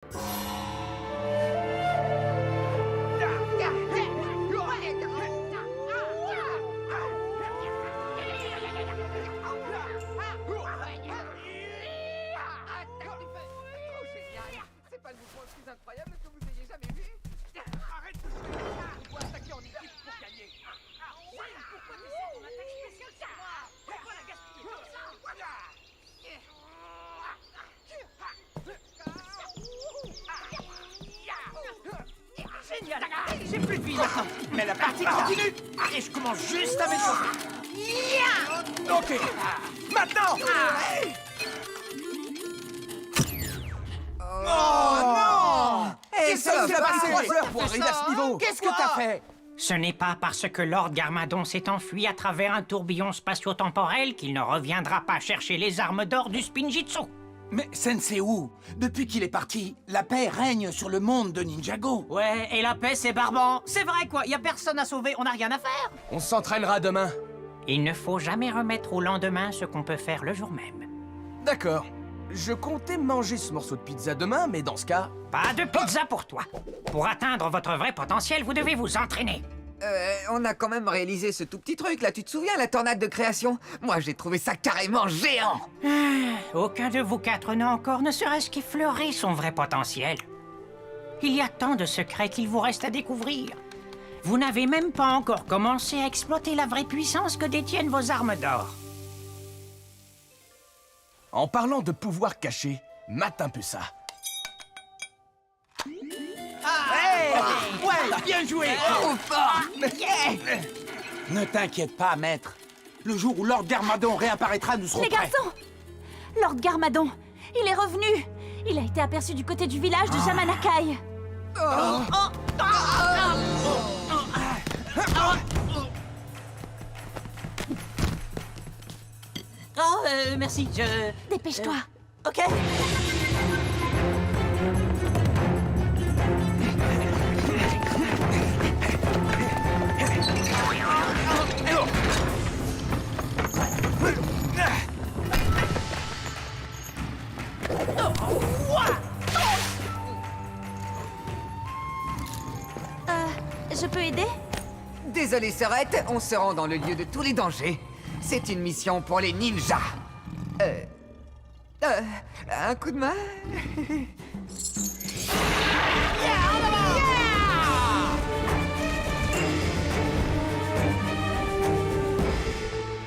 C'est pas le mouvement le plus incroyable que vous ayez jamais vu. Arrête de se faire ça. On doit attaquer en équipe pour gagner. Pourquoi tu sais ton attaque spéciale sur moi? Pourquoi la gaspiller comme ça? Génial! J'ai plus de vie maintenant. Mais la partie continue. Et je commence juste à m'échauffer. Ok. Maintenant. Oh non! Et ça s'est va passé 3 heures pour arriver à ce niveau. Qu'est-ce que t'as fait? Ce n'est pas parce que Lord Garmadon s'est enfui à travers un tourbillon spatio-temporel qu'il ne reviendra pas chercher les armes d'or du Spinjitzu. Mais Sensei Wu, depuis qu'il est parti, la paix règne sur le monde de Ninjago. Ouais, et la paix, c'est barbant. C'est vrai, quoi. Y a personne à sauver, on n'a rien à faire. On s'entraînera demain. Il ne faut jamais remettre au lendemain ce qu'on peut faire le jour même. D'accord. Je comptais manger ce morceau de pizza demain, mais dans ce cas... Pas de pizza pour toi. Pour atteindre votre vrai potentiel, vous devez vous entraîner. On a quand même réalisé ce tout petit truc là, tu te souviens, la tornade de création? Moi j'ai trouvé ça carrément géant. Aucun de vous quatre n'a encore ne serait-ce qu'effleuré son vrai potentiel. Il y a tant de secrets qu'il vous reste à découvrir. Vous n'avez même pas encore commencé à exploiter la vraie puissance que détiennent vos armes d'or. En parlant de pouvoir caché, mate un peu ça. Ouais, bien joué. Trop fort. Ne t'inquiète pas, maître. Le jour où Lord Garmadon réapparaîtra, nous serons Les prêts. garçons! Lord Garmadon, il est revenu! Il a été aperçu du côté du village de Jamanakai. Oh, merci, Dépêche-toi. Ok. Je peux aider? Désolé Sœurette, on se rend dans le lieu de tous les dangers. C'est une mission pour les ninjas. Un coup de main.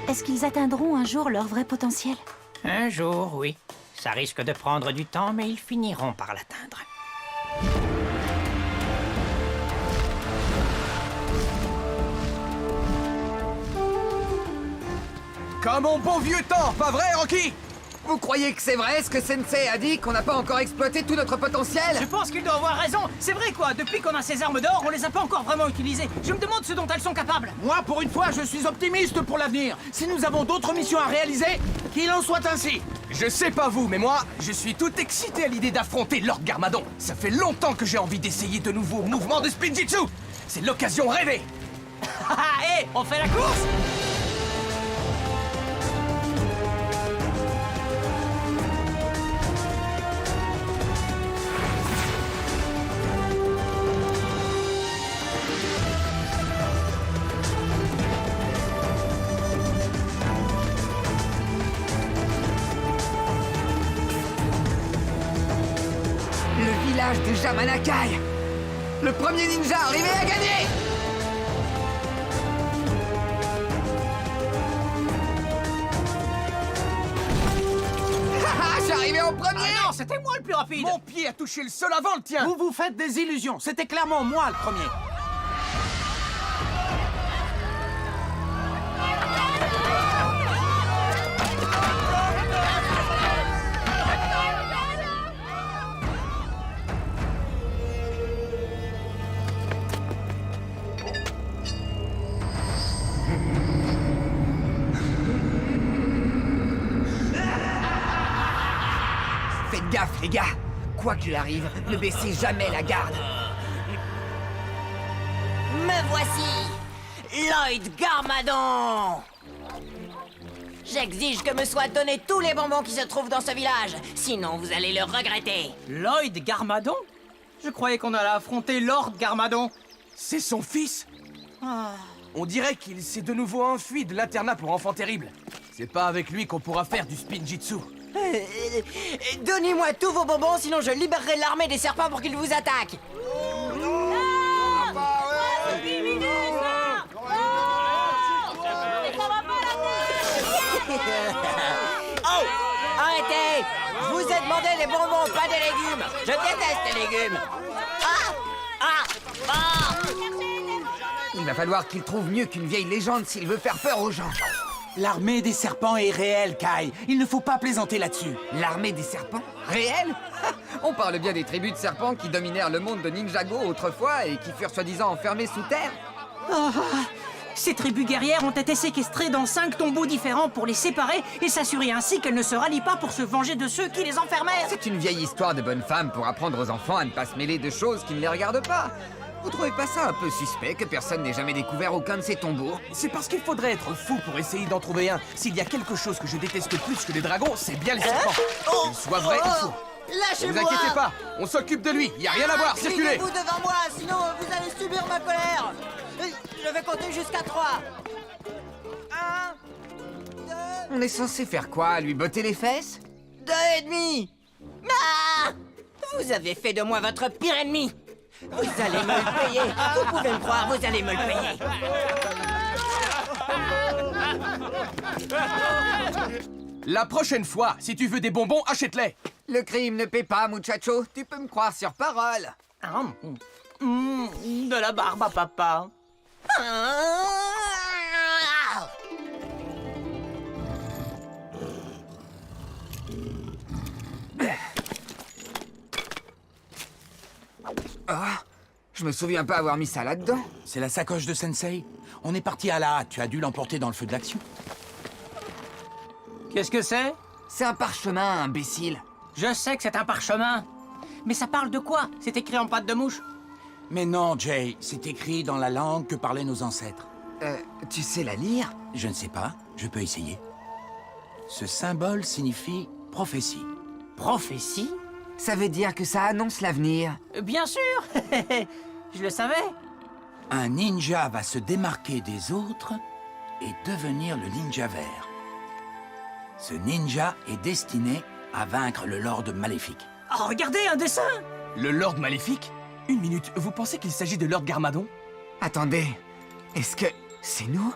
Est-ce qu'ils atteindront un jour leur vrai potentiel? Un jour, oui. Ça risque de prendre du temps, mais ils finiront par l'atteindre. Comme mon bon vieux temps, pas vrai, Rocky? Vous croyez que c'est vrai ce que Sensei a dit, qu'on n'a pas encore exploité tout notre potentiel? Je pense qu'il doit avoir raison. C'est vrai, quoi. Depuis qu'on a ces armes d'or, on les a pas encore vraiment utilisées. Je me demande ce dont elles sont capables. Moi, pour une fois, je suis optimiste pour l'avenir. Si nous avons d'autres missions à réaliser, qu'il en soit ainsi. Je sais pas vous, mais moi, je suis tout excité à l'idée d'affronter Lord Garmadon. Ça fait longtemps que j'ai envie d'essayer de nouveaux mouvements de Spinjitzu. C'est l'occasion rêvée. Ah, hé, on fait la course? Le village de Jamanakai. Le premier ninja arrivé à gagner. Haha, j'arrivais en premier. Ah non, c'était moi le plus rapide. Mon pied a touché le sol avant le tien. Vous vous faites des illusions. C'était clairement moi le premier. Faites gaffe, les gars. Quoi qu'il arrive, ne baissez jamais la garde. Me voici, Lloyd Garmadon. J'exige que me soient donnés tous les bonbons qui se trouvent dans ce village. Sinon, vous allez le regretter. Lloyd Garmadon? Je croyais qu'on allait affronter Lord Garmadon. C'est son fils. On dirait qu'il s'est de nouveau enfui de l'internat pour enfants terribles. C'est pas avec lui qu'on pourra faire du spinjitzu. Donnez-moi tous vos bonbons, sinon je libérerai l'armée des serpents pour qu'ils vous attaquent. Oh! Arrêtez! Je vous ai demandé des bonbons, pas des légumes! Je déteste les légumes! Il va falloir qu'il trouve mieux qu'une vieille légende s'il veut faire peur aux gens. L'armée des serpents est réelle, Kai. Il ne faut pas plaisanter là-dessus. L'armée des serpents? Réelle? On parle bien des tribus de serpents qui dominèrent le monde de Ninjago autrefois et qui furent soi-disant enfermés sous terre. Ces tribus guerrières ont été séquestrées dans 5 tombeaux différents pour les séparer et s'assurer ainsi qu'elles ne se rallient pas pour se venger de ceux qui les enfermèrent. C'est une vieille histoire de bonne femme pour apprendre aux enfants à ne pas se mêler de choses qui ne les regardent pas. Vous trouvez pas ça un peu suspect que personne n'ait jamais découvert aucun de ces tombeaux? C'est parce qu'il faudrait être fou pour essayer d'en trouver un. S'il y a quelque chose que je déteste plus que les dragons, c'est bien les serpents. Qu'ils soient vrais ou faux. Ne Lâchez-moi! vous inquiétez pas, on s'occupe de lui. Y a rien à voir, circulez. Criez-vous devant moi, sinon vous allez subir ma colère. Je vais compter jusqu'à 3. 1, 2, On est censé faire quoi? Lui botter les fesses? 2 et demi. Ah! Vous avez fait de moi votre pire ennemi. Vous allez me le payer. Vous pouvez me croire, vous allez me le payer. La prochaine fois, si tu veux des bonbons, achète-les. Le crime ne paie pas, muchacho. Tu peux me croire sur parole. De la barbe à papa. Je me souviens pas avoir mis ça là-dedans. C'est la sacoche de Sensei. On est parti à la hâte. Tu as dû l'emporter dans le feu de l'action. Qu'est-ce que c'est? C'est un parchemin, imbécile. Je sais que c'est un parchemin. Mais ça parle de quoi? C'est écrit en pâte de mouche. Mais non, Jay. C'est écrit dans la langue que parlaient nos ancêtres. Tu sais la lire? Je ne sais pas. Je peux essayer. Ce symbole signifie prophétie. Prophétie? Ça veut dire que ça annonce l'avenir. Bien sûr. Je le savais. Un ninja va se démarquer des autres et devenir le ninja vert. Ce ninja est destiné à vaincre le Lord Maléfique. Oh, regardez, un dessin. Le Lord Maléfique? Une minute, vous pensez qu'il s'agit de Lord Garmadon? Attendez, est-ce que c'est nous?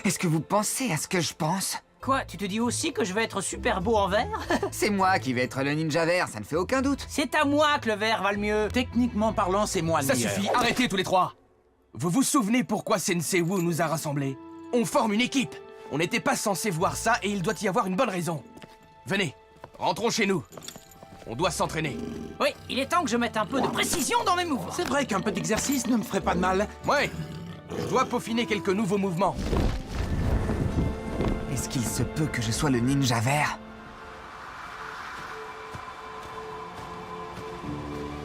Est-ce que vous pensez à ce que je pense? Quoi, tu te dis aussi que je vais être super beau en vert? C'est moi qui vais être le ninja vert, ça ne fait aucun doute. C'est à moi que le vert va le mieux. Techniquement parlant, c'est moi le Ça meilleur. suffit, arrêtez tous les trois. Vous vous souvenez pourquoi Sensei Wu nous a rassemblés? On forme une équipe. On n'était pas censé voir ça et il doit y avoir une bonne raison. Venez, rentrons chez nous. On doit s'entraîner. Oui, il est temps que je mette un peu de précision dans mes mouvements. C'est vrai qu'un peu d'exercice ne me ferait pas de mal. Ouais, je dois peaufiner quelques nouveaux mouvements. Est-ce qu'il se peut que je sois le ninja vert?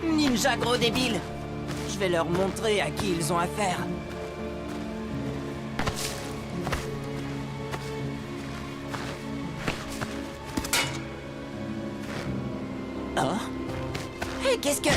Ninja gros débile. Je vais leur montrer à qui ils ont affaire. Oh? Hé, qu'est-ce que...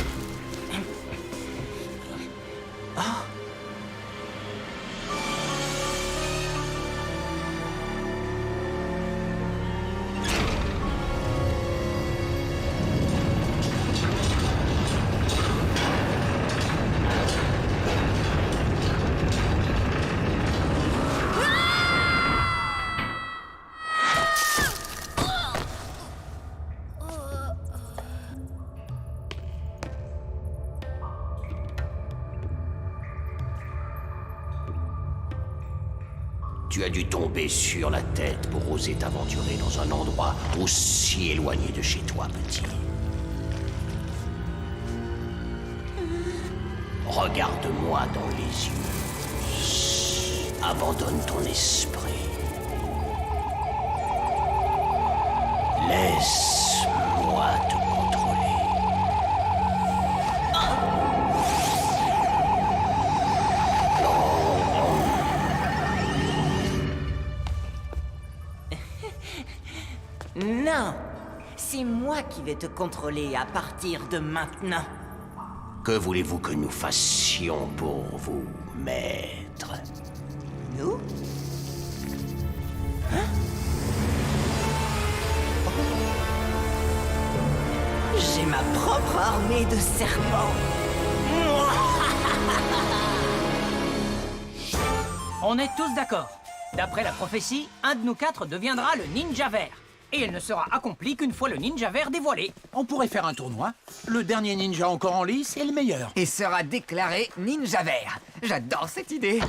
Tu as dû tomber sur la tête pour oser t'aventurer dans un endroit aussi éloigné de chez toi, petit. Regarde-moi dans les yeux. Abandonne ton esprit. Laisse-moi te contrôler. C'est moi qui vais te contrôler à partir de maintenant. Que voulez-vous que nous fassions pour vous, maître? Nous? J'ai ma propre armée de serpents. On est tous d'accord. D'après la prophétie, un de nous quatre deviendra le ninja vert. Et elle ne sera accomplie qu'une fois le ninja vert dévoilé. On pourrait faire un tournoi. Le dernier ninja encore en lice est le meilleur. Et sera déclaré ninja vert. J'adore cette idée.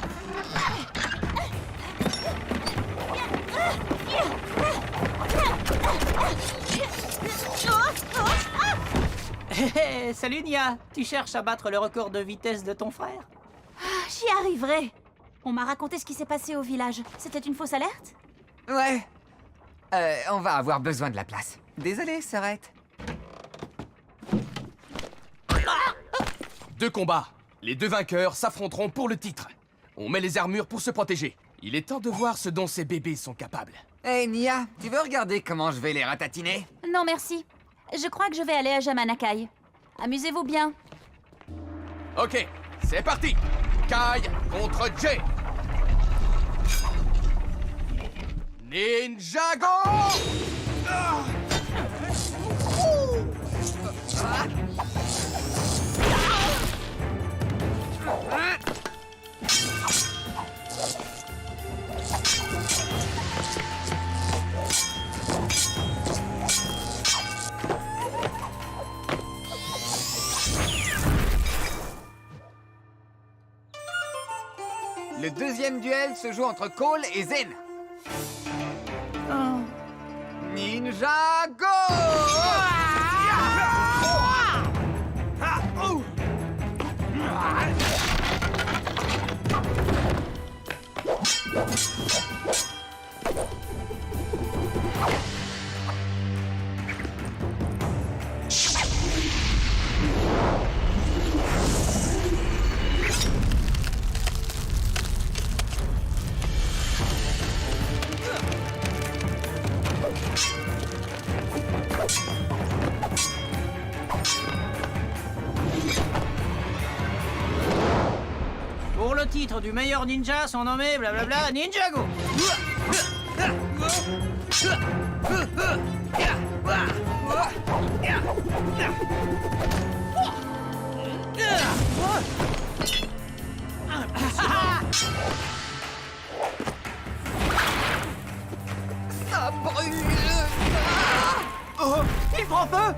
Hé hé, salut Nia. Tu cherches à battre le record de vitesse de ton frère? J'y arriverai. On m'a raconté ce qui s'est passé au village. C'était une fausse alerte? Ouais. On va avoir besoin de la place. Désolé, Sorette. 2 combats. Les 2 vainqueurs s'affronteront pour le titre. On met les armures pour se protéger. Il est temps de voir ce dont ces bébés sont capables. Hey Nia, tu veux regarder comment je vais les ratatiner? Non, merci. Je crois que je vais aller à Jamanakai. Amusez-vous bien. Ok, c'est parti. Kai contre Jay. Ninjago! Le deuxième duel se joue entre Cole et Zen. Ninja Go! Pour le titre du meilleur ninja sont nommés blablabla Ninjago. Ça brûle! Oh, il prend feu.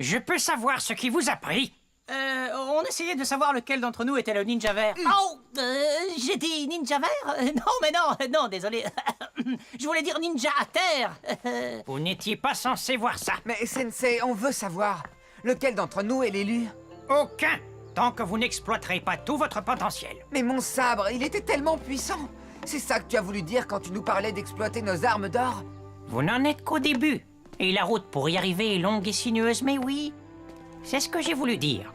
Je peux savoir ce qui vous a pris? On essayait de savoir lequel d'entre nous était le ninja vert. Oh, j'ai dit ninja vert? Non, mais non, désolé. Je voulais dire ninja à terre. Vous n'étiez pas censé voir ça. Mais Sensei, on veut savoir. Lequel d'entre nous est l'élu? Aucun, tant que vous n'exploiterez pas tout votre potentiel. Mais mon sabre, il était tellement puissant. C'est ça que tu as voulu dire quand tu nous parlais d'exploiter nos armes d'or? Vous n'en êtes qu'au début. Et la route pour y arriver est longue et sinueuse, mais oui. C'est ce que j'ai voulu dire.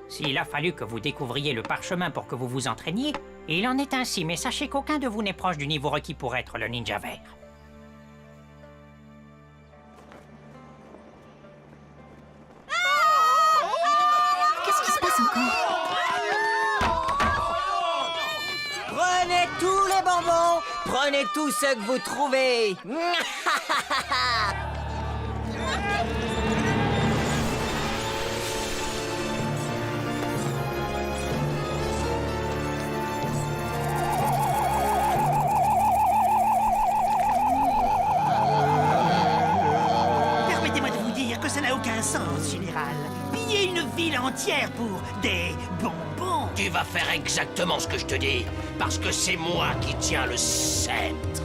S'il a fallu que vous découvriez le parchemin pour que vous vous entraîniez, il en est ainsi, mais sachez qu'aucun de vous n'est proche du niveau requis pour être le ninja vert. Qu'est-ce qui se passe encore? Prenez tous les bonbons, prenez tout ce que vous trouvez. Permettez-moi de vous dire que ça n'a aucun sens, général. Piller une ville entière pour des bonbons. Tu vas faire exactement ce que je te dis, parce que c'est moi qui tiens le sceptre.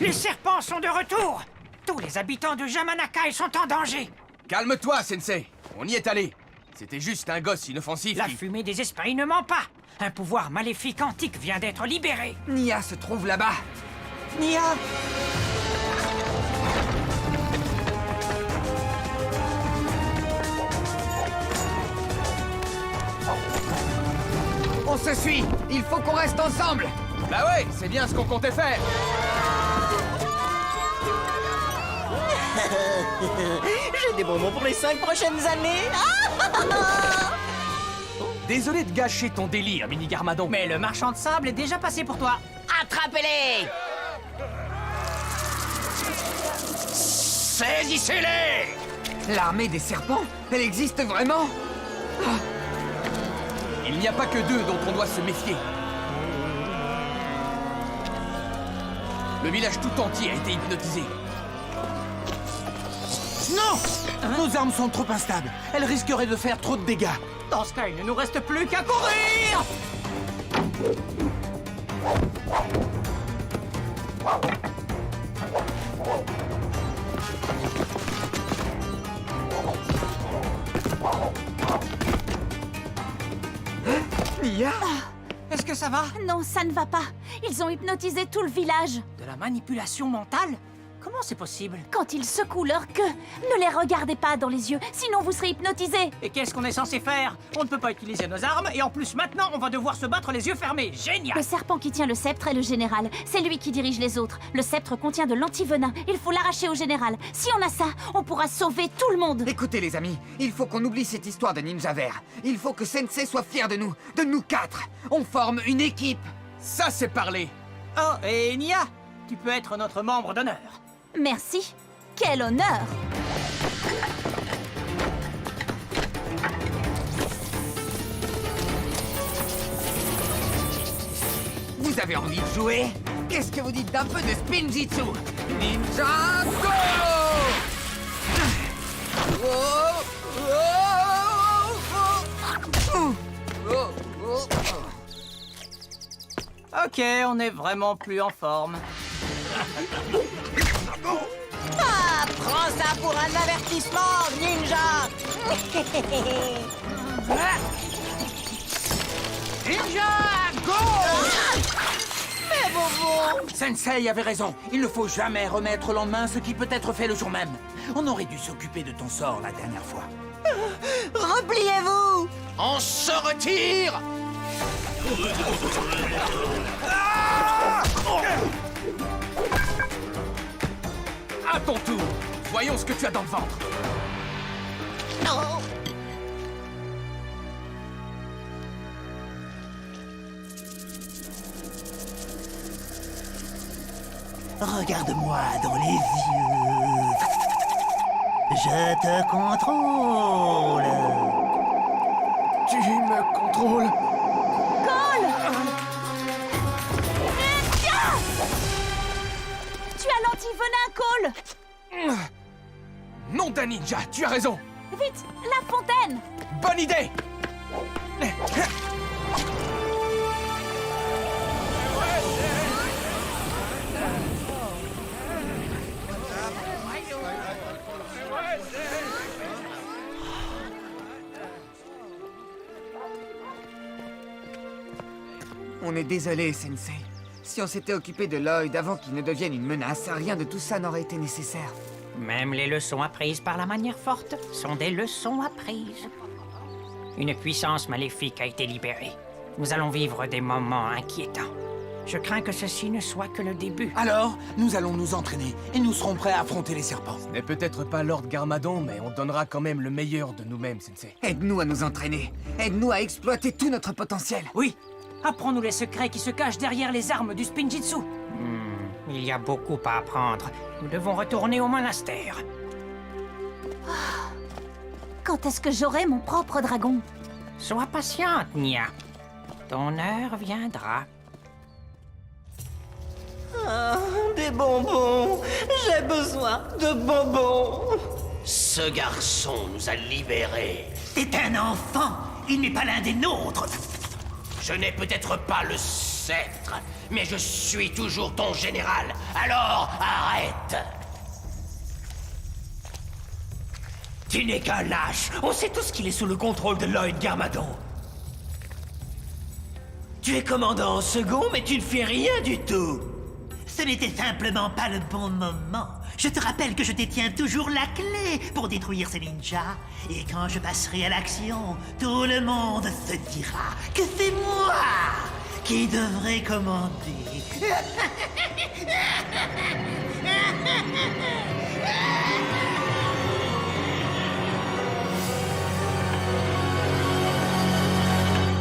Les serpents sont de retour! Tous les habitants de Jamanakai sont en danger! Calme-toi, Sensei. On y est allé. C'était juste un gosse inoffensif La qui... fumée des esprits ne ment pas! Un pouvoir maléfique antique vient d'être libéré! Nia se trouve là-bas. Nia! On se suit. Il faut qu'on reste ensemble. Bah ouais, c'est bien ce qu'on comptait faire. J'ai des bonbons pour les 5 prochaines années. Désolé de gâcher ton délire, Mini Garmadon. Mais le marchand de sable est déjà passé pour toi. Attrapez-les! Saisissez-les! L'armée des serpents, elle existe vraiment? Il n'y a pas que d'eux dont on doit se méfier. Le village tout entier a été hypnotisé. Non! Nos armes sont trop instables. Elles risqueraient de faire trop de dégâts. Dans ce cas, il ne nous reste plus qu'à courir! Nia? Est-ce que ça va? Non, ça ne va pas. Ils ont hypnotisé tout le village. De la manipulation mentale? Comment c'est possible? Quand ils secouent leur queue, ne les regardez pas dans les yeux, sinon vous serez hypnotisés. Et qu'est-ce qu'on est censé faire? On ne peut pas utiliser nos armes, et en plus maintenant, on va devoir se battre les yeux fermés. Génial! Le serpent qui tient le sceptre est le général. C'est lui qui dirige les autres. Le sceptre contient de l'antivenin. Il faut l'arracher au général. Si on a ça, on pourra sauver tout le monde. Écoutez les amis, il faut qu'on oublie cette histoire de ninja vert. Il faut que Sensei soit fier de nous 4. On forme une équipe. Ça, c'est parler. Oh, et Nia, tu peux être notre membre d'honneur. Merci. Quel honneur! Vous avez envie de jouer? Qu'est-ce que vous dites d'un peu de Spinjitzu? Ninja Go! Oh, oh, oh, oh, oh, oh. Ok, on est vraiment plus en forme. Ah, prends ça pour un avertissement, ninja! Ninja Go! Mais Bobo! Sensei avait raison. Il ne faut jamais remettre au lendemain ce qui peut être fait le jour même. On aurait dû s'occuper de ton sort la dernière fois. Repliez-vous! On se retire! À ton tour. Voyons ce que tu as dans le ventre. Non! Regarde-moi dans les yeux. Je te contrôle. Tu me contrôles. Tu as l'antivenin, Cole! Nom d'un ninja, tu as raison. Vite, la fontaine! Bonne idée. On est désolé, Sensei. Si on s'était occupé de Lloyd avant qu'il ne devienne une menace, rien de tout ça n'aurait été nécessaire. Même les leçons apprises par la manière forte sont des leçons apprises. Une puissance maléfique a été libérée. Nous allons vivre des moments inquiétants. Je crains que ceci ne soit que le début. Alors, nous allons nous entraîner et nous serons prêts à affronter les serpents. Ce n'est peut-être pas Lord Garmadon, mais on donnera quand même le meilleur de nous-mêmes, Sensei. Aide-nous à nous entraîner. Aide-nous à exploiter tout notre potentiel. Oui, apprends-nous les secrets qui se cachent derrière les armes du Spinjitzu. Il y a beaucoup à apprendre. Nous devons retourner au monastère. Quand est-ce que j'aurai mon propre dragon? Sois patiente, Nia. Ton heure viendra. Ah, des bonbons. J'ai besoin de bonbons. Ce garçon nous a libérés. T'es un enfant. Il n'est pas l'un des nôtres. Je n'ai peut-être pas le sceptre, mais je suis toujours ton général. Alors, arrête! Tu n'es qu'un lâche. On sait tous qu'il est sous le contrôle de Lloyd Garmadon. Tu es commandant en second, mais tu ne fais rien du tout. Ce n'était simplement pas le bon moment. Je te rappelle que je détiens toujours la clé pour détruire ces ninjas. Et quand je passerai à l'action, tout le monde se dira que c'est moi qui devrais commander.